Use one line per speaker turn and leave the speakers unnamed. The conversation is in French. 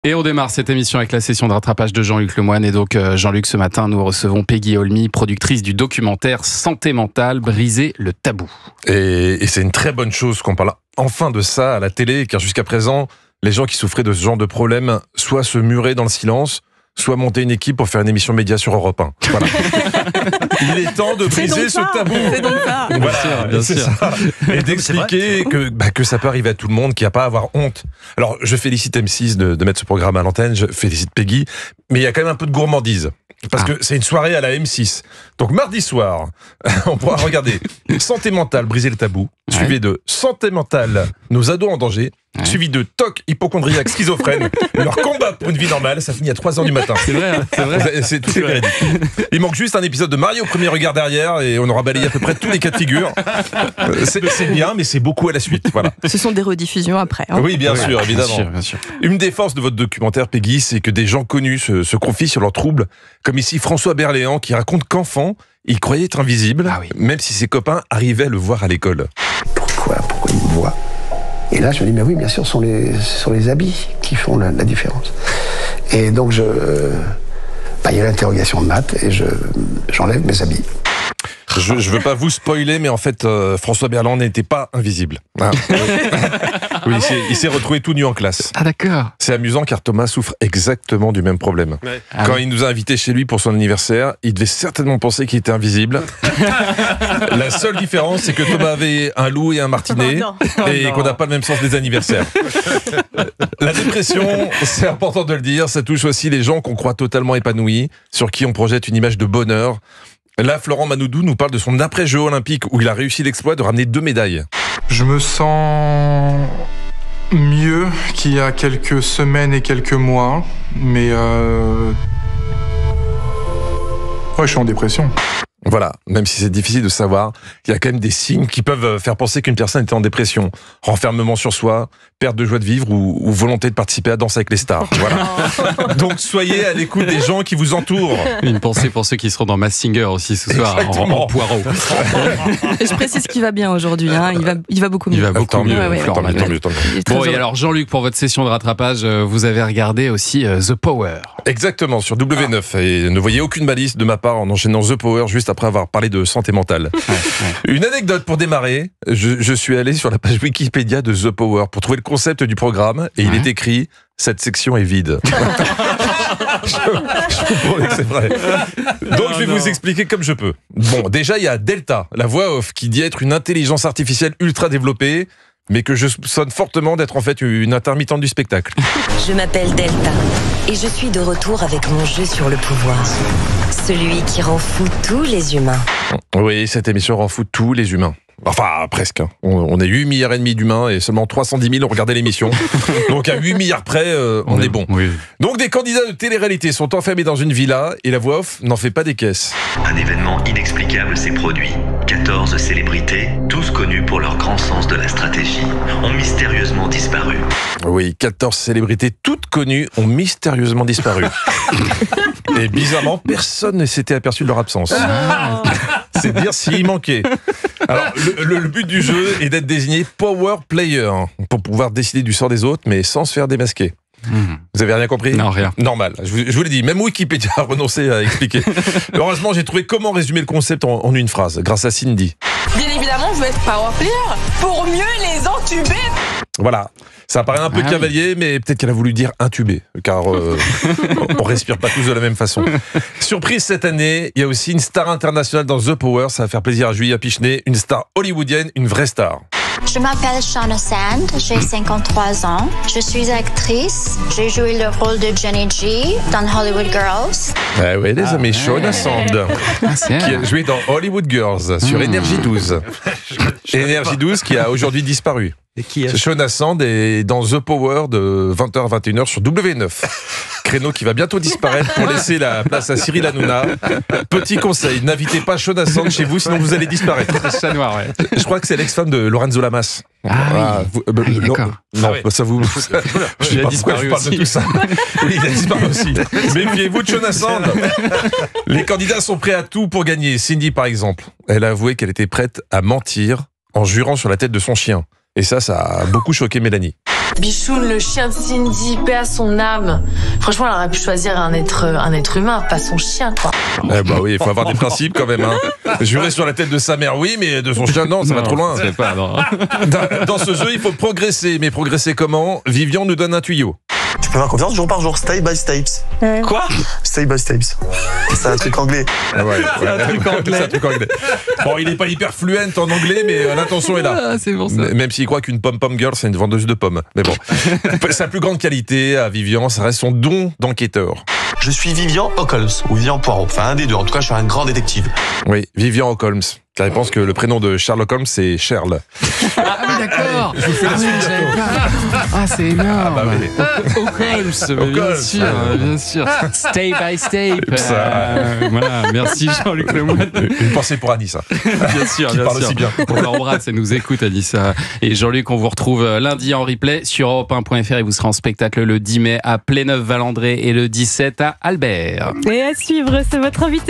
Et on démarre cette émission avec la session de rattrapage de Jean-Luc Lemoyne. Et donc, Jean-Luc, ce matin, nous recevons Peggy Olmy, productrice du documentaire Santé mentale, briser le tabou.
Et c'est une très bonne chose qu'on parle enfin de ça à la télé, car jusqu'à présent, les gens qui souffraient de ce genre de problème, soit se muraient dans le silence, soit monter une équipe pour faire une émission média sur Europe 1. Voilà. Il est temps de briser ce tabou.
C'est donc ça.
Voilà,
bien sûr.
Ça. Et d'expliquer que ça peut arriver à tout le monde, qu'il n'y a pas à avoir honte. Alors, je félicite M6 de mettre ce programme à l'antenne, je félicite Peggy, mais il y a quand même un peu de gourmandise. Parce que c'est une soirée à la M6. Donc mardi soir, on pourra regarder Santé mentale, briser le tabou, suivi de Santé mentale, nos ados en danger, suivi de TOC, hypochondriaque, schizophrène, leur combat pour une vie normale, ça finit à 3h du matin.
C'est vrai, c'est vrai.
C'est tout est véridique. Il manque juste un épisode de Mario au premier regard derrière et on aura balayé à peu près tous les cas de figure. C'est bien, mais c'est beaucoup à la suite. Voilà.
Ce sont des rediffusions après. Hein.
Oui, bien sûr, évidemment.
Bien sûr.
Une des forces de votre documentaire, Peggy, c'est que des gens connus se confient sur leurs troubles, comme ici François Berléand qui raconte qu'enfant, il croyait être invisible, même si ses copains arrivaient à le voir à l'école.
Pourquoi il me voit? Et là, je me dis, mais oui, bien sûr, ce sont les habits qui font la différence. Et donc, il y a l'interrogation de maths et j'enlève mes habits.
Je veux pas vous spoiler, mais en fait, François Berléand n'était pas invisible. Ah. Oui, il s'est retrouvé tout nu en classe.
Ah d'accord.
C'est amusant car Thomas souffre exactement du même problème. Ouais. Quand il nous a invités chez lui pour son anniversaire, il devait certainement penser qu'il était invisible. La seule différence, c'est que Thomas avait un loup et un martinet et qu'on n'a pas le même sens des anniversaires. La dépression, c'est important de le dire, ça touche aussi les gens qu'on croit totalement épanouis, sur qui on projette une image de bonheur. Là, Florent Manoudou nous parle de son après-jeu olympique où il a réussi l'exploit de ramener 2 médailles.
Je me sens mieux qu'il y a quelques semaines et quelques mois, mais je suis en dépression.
Voilà, même si c'est difficile de savoir, il y a quand même des signes qui peuvent faire penser qu'une personne était en dépression. Renfermement sur soi, perte de joie de vivre ou volonté de participer à Danse avec les stars. Voilà. Donc soyez à l'écoute des gens qui vous entourent.
Une pensée pour ceux qui seront dans Masked Singer aussi ce soir, en poireau.
Et je précise qu'il va bien aujourd'hui, hein. Il va beaucoup mieux.
Il va beaucoup mieux.
Tant mieux.
Bon, et alors Jean-Luc, pour votre session de rattrapage, vous avez regardé aussi The Power.
Exactement, sur W9. Et ne voyez aucune malice de ma part en enchaînant The Power juste après avoir parlé de santé mentale. Une anecdote pour démarrer, je suis allé sur la page Wikipédia de The Power pour trouver le concept du programme et il est écrit « Cette section est vide ». Je vous promets que c'est vrai. Donc je vais vous expliquer comme je peux. Bon, déjà il y a Delta, la voix off, qui dit être une intelligence artificielle ultra développée, mais que je soupçonne fortement d'être en fait une intermittente du spectacle.
Je m'appelle Delta et je suis de retour avec mon jeu sur le pouvoir. Celui qui rend fou tous les humains.
Oui, cette émission rend fou tous les humains. Enfin, presque. On est 8 milliards et demi d'humains et seulement 310 000 ont regardé l'émission. Donc à 8 milliards près, on est bon. Oui. Donc des candidats de télé-réalité sont enfermés dans une villa et la voix off n'en fait pas des caisses.
Un événement inexplicable s'est produit. 14 célébrités, tous connus pour leur grand sens de la stratégie, ont mystérieusement disparu.
Oui, 14 célébrités toutes connues ont mystérieusement disparu. Et bizarrement, personne ne s'était aperçu de leur absence. C'est dire s'il manquait. Alors, le but du jeu est d'être désigné Power Player, pour pouvoir décider du sort des autres, mais sans se faire démasquer. Vous avez rien compris?
Non, rien.
Normal. Je vous l'ai dit, même Wikipédia a renoncé à expliquer. Heureusement, j'ai trouvé comment résumer le concept en une phrase, grâce à Cindy.
Bien évidemment, je veux être Power Player pour mieux les entuber.
Voilà. Ça paraît un peu cavalier, mais peut-être qu'elle a voulu dire intubé, car on respire pas tous de la même façon. Surprise cette année, il y a aussi une star internationale dans The Power, ça va faire plaisir à Julia Pichenet, une star hollywoodienne, une vraie star.
Je m'appelle Shauna Sand, j'ai 53 ans. Je suis actrice. J'ai joué le rôle de Jenny G dans Hollywood Girls.
Oui, les amis, Shauna Sand, qui a joué dans Hollywood Girls sur Énergie 12. Énergie 12 qui a aujourd'hui disparu.
Et qui est
Shauna Sand est dans The Power de 20h à 21h sur W9. Créneau qui va bientôt disparaître pour laisser la place à Cyril Hanouna. Petit conseil, n'invitez pas Shauna Sand chez vous, sinon vous allez disparaître.
Chat noir, ouais.
Je crois que c'est l'ex-femme de Lorenzo Lamas.
D'accord.
Non, ça vous... Je sais pas pourquoi je parle de tout ça. Oui, il a disparu aussi. Méfiez-vous de Shauna Sand. Les candidats sont prêts à tout pour gagner. Cindy, par exemple, elle a avoué qu'elle était prête à mentir en jurant sur la tête de son chien. Et ça a beaucoup choqué Mélanie.
Bichoun, le chien de Cindy, paix à son âme. Franchement, elle aurait pu choisir un être humain, pas son chien, quoi.
Eh bah oui, il faut avoir des principes quand même. Hein. Jurer sur la tête de sa mère, oui, mais de son chien, non, ça va trop loin.
Pas, non.
Dans ce jeu, il faut progresser. Mais progresser comment ? Vivian nous donne un tuyau.
Tu peux faire confiance jour par jour, step by steps.
Quoi ?
Step by steps. C'est un truc anglais.
Ah ouais, c'est un truc anglais. Bon, il n'est pas hyper fluent en anglais, mais l'intention est là.
Ah, c'est bon ça.
Même s'il croit qu'une pom-pom girl, c'est une vendeuse de pommes. Mais bon, sa plus grande qualité à Vivian, ça reste son don d'enquêteur.
Je suis Vivian Holmes, ou Vivian Poirot. Enfin, un des deux. En tout cas, je suis un grand détective.
Oui, Vivian Holmes. La réponse que le prénom de Sherlock Holmes, c'est Charles.
Ah oui, d'accord.
Je vous fais la suite bientôt.
Ah, c'est énorme.
Ah bah oui.
Holmes, bien sûr. Step by step. Voilà, merci Jean-Luc Lemoine.
Une pensée pour Anissa.
Bien sûr,
qui
bien
parle
sûr.
aussi bien.
On l'embrasse, elle nous écoute, Anissa. Et Jean-Luc, on vous retrouve lundi en replay sur europe1.fr et vous serez en spectacle le 10 mai à Pléneuf-Valandré et le 17 à Albert.
Et à suivre, c'est votre invité.